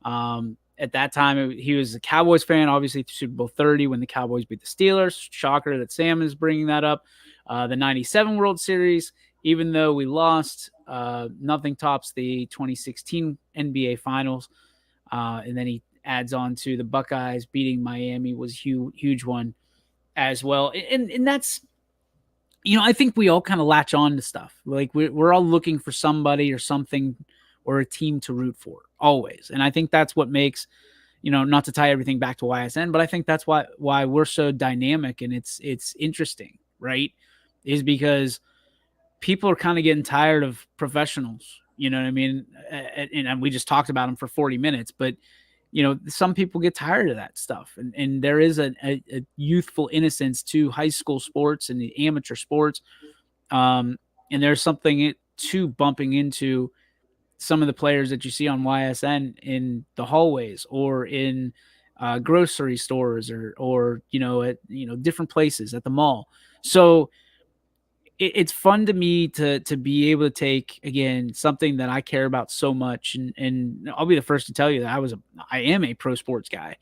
At that time, he was a Cowboys fan. Obviously, Super Bowl 30 when the Cowboys beat the Steelers. Shocker that Sam is bringing that up. The '97 World Series, even though we lost, nothing tops the 2016 NBA Finals. And then he adds on to the Buckeyes beating Miami was huge one as well. And that's, I think we all kind of latch on to stuff. Like we're all looking for somebody or something or a team to root for always. And I think that's what makes, not to tie everything back to YSN, but I think that's why we're so dynamic and it's interesting, right? Is because people are kind of getting tired of professionals. You know what I mean? And we just talked about them for 40 minutes, but some people get tired of that stuff. And there is a youthful innocence to high school sports and the amateur sports. And there's something to bumping into some of the players that you see on YSN in the hallways or in grocery stores or at different places at the mall. So it's fun to me to be able to take again something that I care about so much, and I'll be the first to tell you that I am a pro sports guy,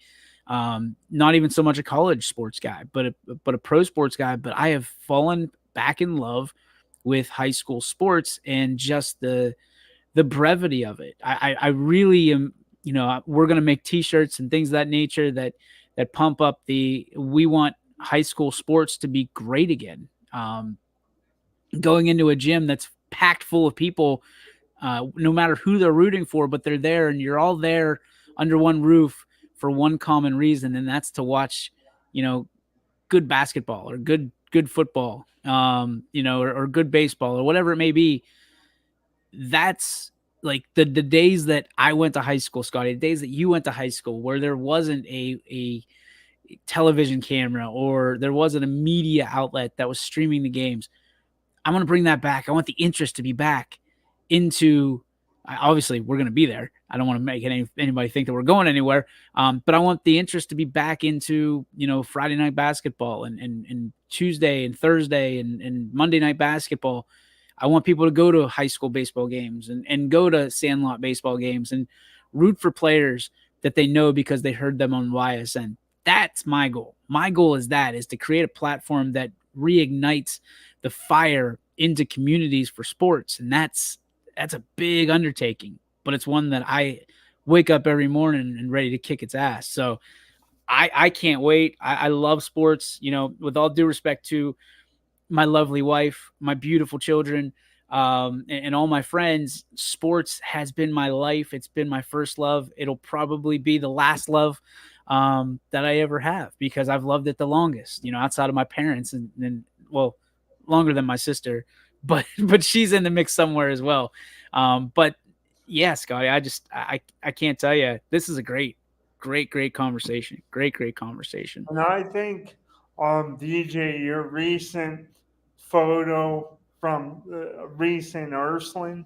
not even so much a college sports guy, but a pro sports guy. But I have fallen back in love with high school sports and just the brevity of it. I really am. We're gonna make T-shirts and things of that nature that pump up we want high school sports to be great again. Going into a gym that's packed full of people, no matter who they're rooting for, but they're there and you're all there under one roof for one common reason, and that's to watch, good basketball or good football, or good baseball or whatever it may be. That's like the days that I went to high school, Scotty, the days that you went to high school where there wasn't a television camera or there wasn't a media outlet that was streaming the games. I want to bring that back. I want the interest to be back into. Obviously, we're going to be there. I don't want to make anybody think that we're going anywhere. But I want the interest to be back into Friday night basketball and Tuesday and Thursday and Monday night basketball. I want people to go to high school baseball games and go to Sandlot baseball games and root for players that they know because they heard them on YSN. That's my goal. My goal is to create a platform that reignites the fire into communities for sports. And that's a big undertaking, but it's one that I wake up every morning and ready to kick its ass. So I can't wait. I love sports, with all due respect to my lovely wife, my beautiful children. and all my friends, sports has been my life. It's been my first love. It'll probably be the last love that I ever have, because I've loved it the longest, outside of my parents, and well, longer than my sister, but but she's in the mix somewhere as well. But yeah, Scotty, I can't tell you. This is a great conversation. Great conversation.
And I think, DJ, your recent photo from the recent Ursuline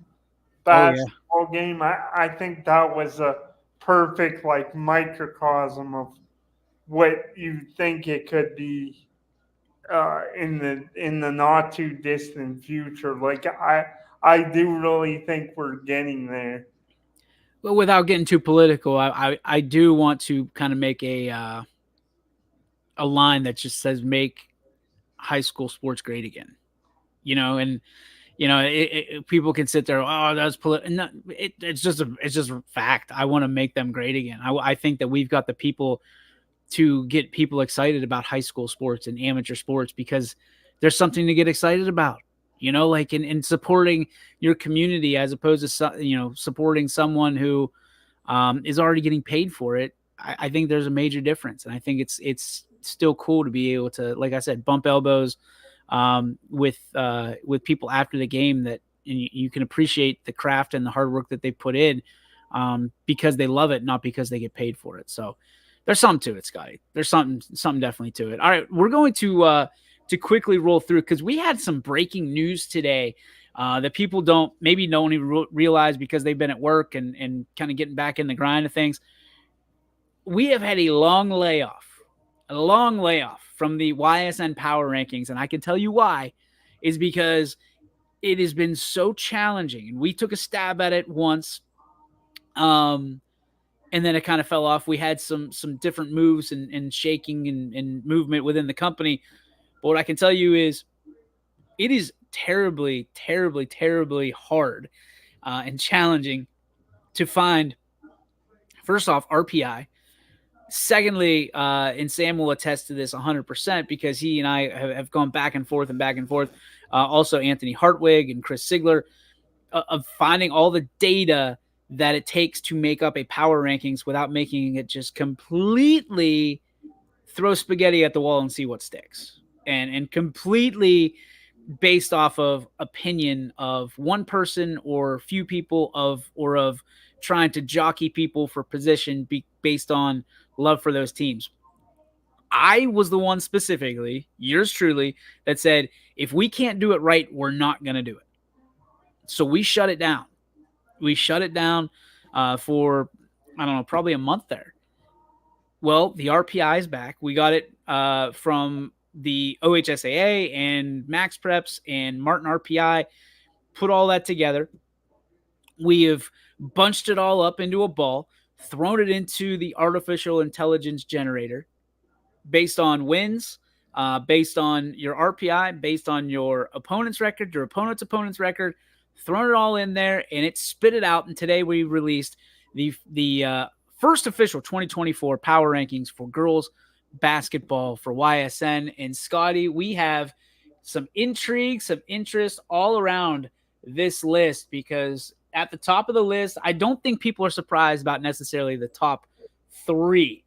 Oh yeah.
basketball game, I think that was a perfect like microcosm of what you think it could be in the not too distant future. Like I do really think we're getting there.
But without getting too political, I do want to kind of make a line that just says "Make high school sports great again." And people can sit there, oh, that's political. No, it's just a fact. I want to make them great again. I think that we've got the people to get people excited about high school sports and amateur sports, because there's something to get excited about. Like in supporting your community, as opposed to supporting someone who is already getting paid for it. I think there's a major difference, and I think it's still cool to be able to, like I said, bump elbows with people after the game, that you can appreciate the craft and the hard work that they put in, because they love it, not because they get paid for it. So there's something to it, Scotty. There's something definitely to it. All right, we're going to quickly roll through, because we had some breaking news today that people don't even realize, because they've been at work and kind of getting back in the grind of things. We have had a long layoff from the YSN Power Rankings, and I can tell you why, is because it has been so challenging, and we took a stab at it once, and then it kind of fell off. We had some different moves and shaking and movement within the company, but what I can tell you is it is terribly, terribly, terribly hard and challenging to find, first off, RPI. Secondly, and Sam will attest to this 100%, because he and I have gone back and forth and back and forth. Also, Anthony Hartwig and Chris Sigler, of finding all the data that it takes to make up a power rankings without making it just completely throw spaghetti at the wall and see what sticks, and completely based off of opinion of one person or few people, of trying to jockey people for position based on love for those teams. I was the one specifically, yours truly, that said, if we can't do it right, we're not going to do it. So we shut it down. We shut it down for, I don't know, probably a month there. Well, the RPI is back. We got it from the OHSAA and Max Preps and Martin RPI, put all that together. We have bunched it all up into a ball, thrown it into the artificial intelligence generator based on wins, based on your RPI, based on your opponent's record, your opponent's record, thrown it all in there, and it spit it out. And today we released the first official 2024 power rankings for girls basketball for YSN. And Scotty, we have some intrigue, some interest all around this list, because at the top of the list, I don't think people are surprised about necessarily the top three,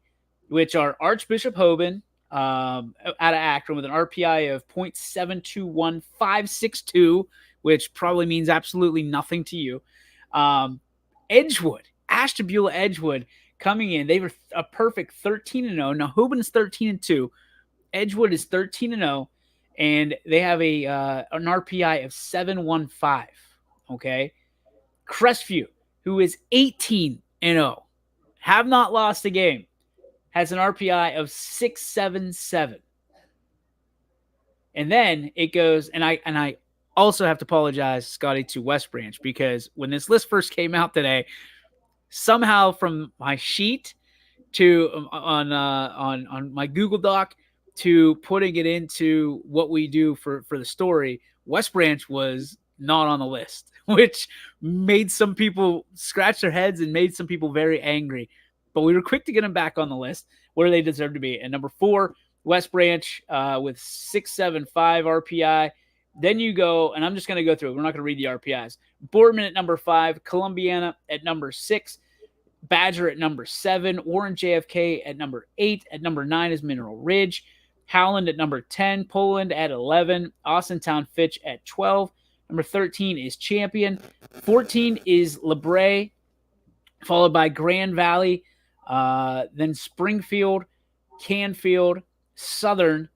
which are Archbishop Hoban out of Akron with an RPI of 0.721562, which probably means absolutely nothing to you. Edgewood, Ashtabula Edgewood coming in. They were a perfect 13-0. Now Hoban's 13-2. Edgewood is 13-0, and they have an RPI of 715. Okay. Crestview, who is 18-0, have not lost a game, has an RPI of 677. And then it goes, and I also have to apologize, Scotty, to West Branch, because when this list first came out today, somehow from my sheet to on my Google Doc to putting it into what we do for the story, West Branch was not on the list, which made some people scratch their heads and made some people very angry. But we were quick to get them back on the list where they deserve to be. And number 4, West Branch with 675 RPI. Then you go, and I'm just going to go through it. We're not going to read the RPIs. Boardman at number 5, Columbiana at number 6, Badger at number 7, Warren JFK at number 8. At number 9 is Mineral Ridge. Howland at number 10, Poland at 11, Austintown Fitch at 12. Number 13 is Champion. 14 is LeBray, followed by Grand Valley, then Springfield, Canfield, Southern,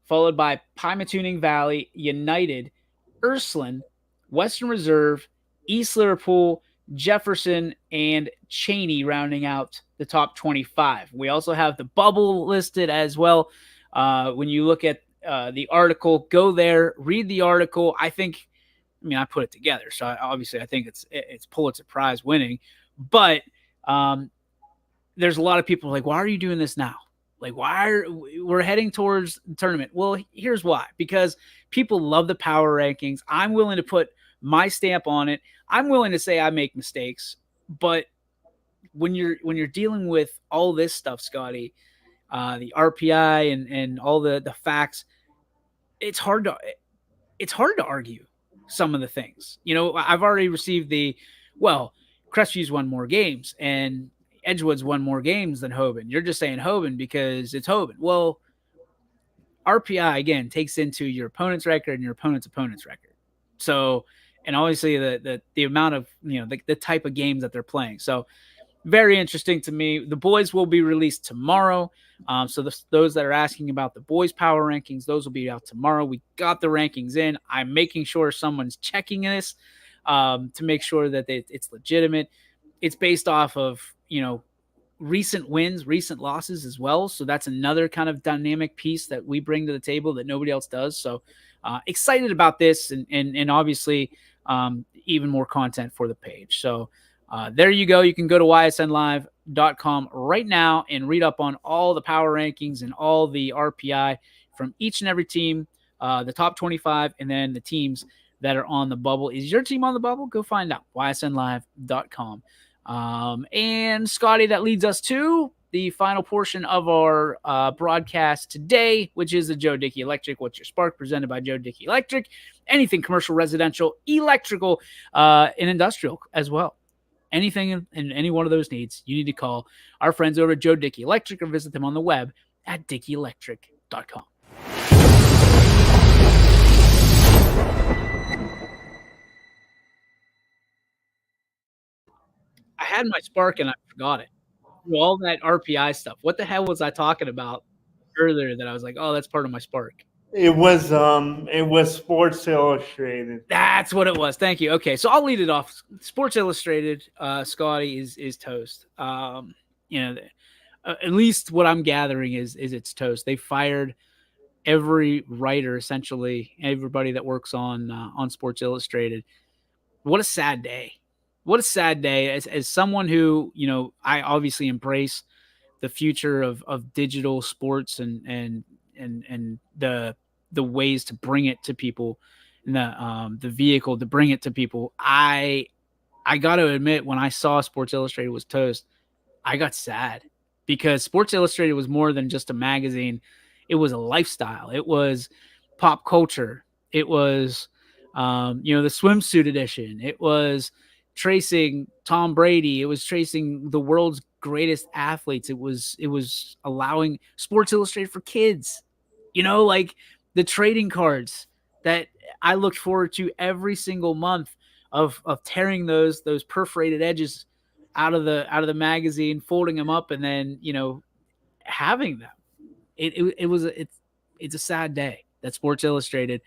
followed by Pymatuning Valley, United, Ursuline, Western Reserve, East Liverpool, Jefferson, and Cheney rounding out the top 25. We also have the bubble listed as well. When you look at the article, go there, read the article. I put it together, so obviously I think it's Pulitzer Prize winning. But there's a lot of people like, why are you doing this now? Like, we're heading towards the tournament? Well, here's why. Because people love the power rankings. I'm willing to put my stamp on it. I'm willing to say I make mistakes, but when you're dealing with all this stuff, Scotty, the RPI and all the facts, it's hard to argue some of the things. I've already received Crestview's won more games and Edgewood's won more games than Hoban. You're just saying Hoban because it's Hoban. Well, RPI again takes into your opponent's record and your opponent's record. So, and obviously the amount of the type of games that they're playing. So, very interesting to me. The boys will be released tomorrow. So those that are asking about the boys' power rankings, those will be out tomorrow. We got the rankings in. I'm making sure someone's checking this to make sure that it's legitimate. It's based off of recent wins, recent losses as well. So that's another kind of dynamic piece that we bring to the table that nobody else does. So excited about this and obviously even more content for the page. So there you go. You can go to ysnlive.com right now and read up on all the power rankings and all the RPI from each and every team, the top 25, and then the teams that are on the bubble. Is your team on the bubble? Go find out. ysnlive.com. And Scotty, that leads us to the final portion of our broadcast today, which is the Joe Dickey Electric. What's your spark? Presented by Joe Dickey Electric. Anything commercial, residential, electrical, and industrial as well. Anything in any one of those needs, you need to call our friends over at Joe Dickey Electric or visit them on the web at dickieelectric.com. I had my spark and I forgot it. Through all that RPI stuff. What the hell was I talking about earlier that I was like, oh, that's part of my spark?
It was Sports Illustrated.
That's what it was. Thank you. Okay, so I'll lead it off. Sports Illustrated, Scotty is toast. At least what I'm gathering is it's toast. They fired every writer, essentially, everybody that works on Sports Illustrated. What a sad day. What a sad day. As someone who, I obviously embrace the future of digital sports and the ways to bring it to people, and the vehicle to bring it to people. I got to admit, when I saw Sports Illustrated was toast, I got sad because Sports Illustrated was more than just a magazine. It was a lifestyle. It was pop culture. It was, the swimsuit edition. It was tracing Tom Brady. It was tracing the world's greatest athletes. It was allowing Sports Illustrated for kids, like the trading cards that I looked forward to every single month of tearing those perforated edges out of the magazine, folding them up, and then, having them. It's a sad day that Sports Illustrated,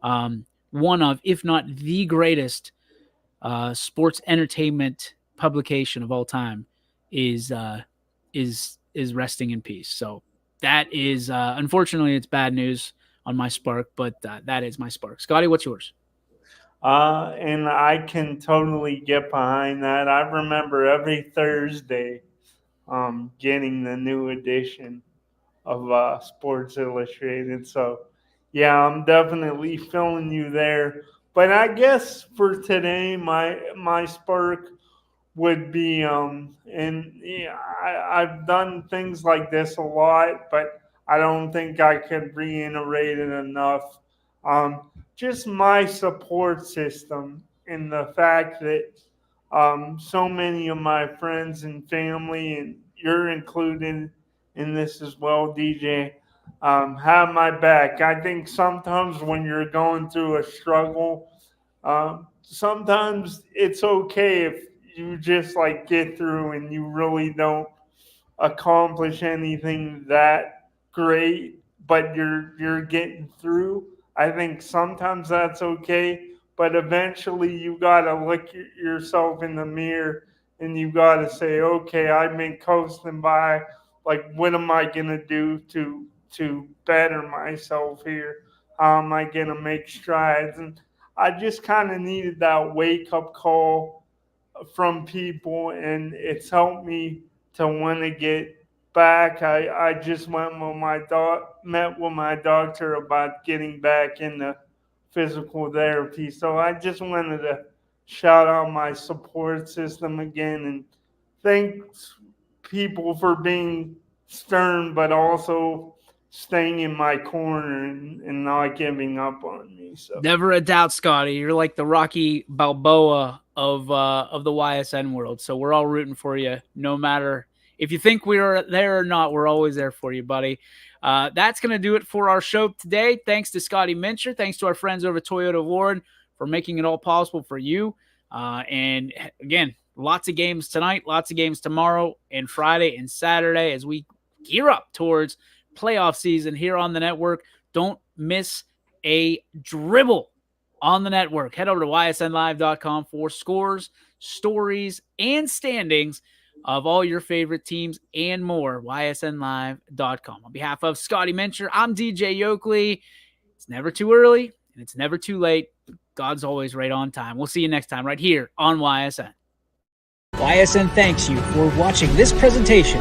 one of, if not the greatest sports entertainment publication of all time, is resting in peace. So that is unfortunately it's bad news on my spark, but that is my spark. Scotty, what's yours?
And I can totally get behind that. I remember every Thursday getting the new edition of Sports Illustrated. So, yeah, I'm definitely feeling you there. But I guess for today, my spark would be, and yeah, I've done things like this a lot, but I don't think I could reiterate it enough. just my support system and the fact that so many of my friends and family, and you're included in this as well, DJ, have my back. I think sometimes when you're going through a struggle, sometimes it's okay if you just like get through and you really don't accomplish anything that great, but you're getting through. I think sometimes that's okay, but eventually you got to look yourself in the mirror and you got to say, okay, I've been coasting by. Like, what am I gonna do to better myself here? How am I gonna make strides? And I just kind of needed that wake up call from people, and it's helped me to want to get back. I just went with met with my doctor about getting back into physical therapy. So I just wanted to shout out my support system again and thanks people for being stern, but also staying in my corner and not giving up on me. So
Never a doubt, Scotty. You're like the Rocky Balboa of the YSN world. So we're all rooting for you, no matter if you think we're there or not. We're always there for you, buddy. That's going to do it for our show today. Thanks to Scotty Mincher. Thanks to our friends over at Toyota of Warren for making it all possible for you. And again, lots of games tonight, lots of games tomorrow and Friday and Saturday as we gear up towards playoff season here on the network. Don't miss a dribble on the network. Head over to ysnlive.com for scores, stories, and standings of all your favorite teams and more. ysnlive.com. On behalf of Scotty Mincher, I'm DJ Yoakley. It's never too early and it's never too late. God's always right on time. We'll see you next time right here on YSN. YSN thanks you for watching this presentation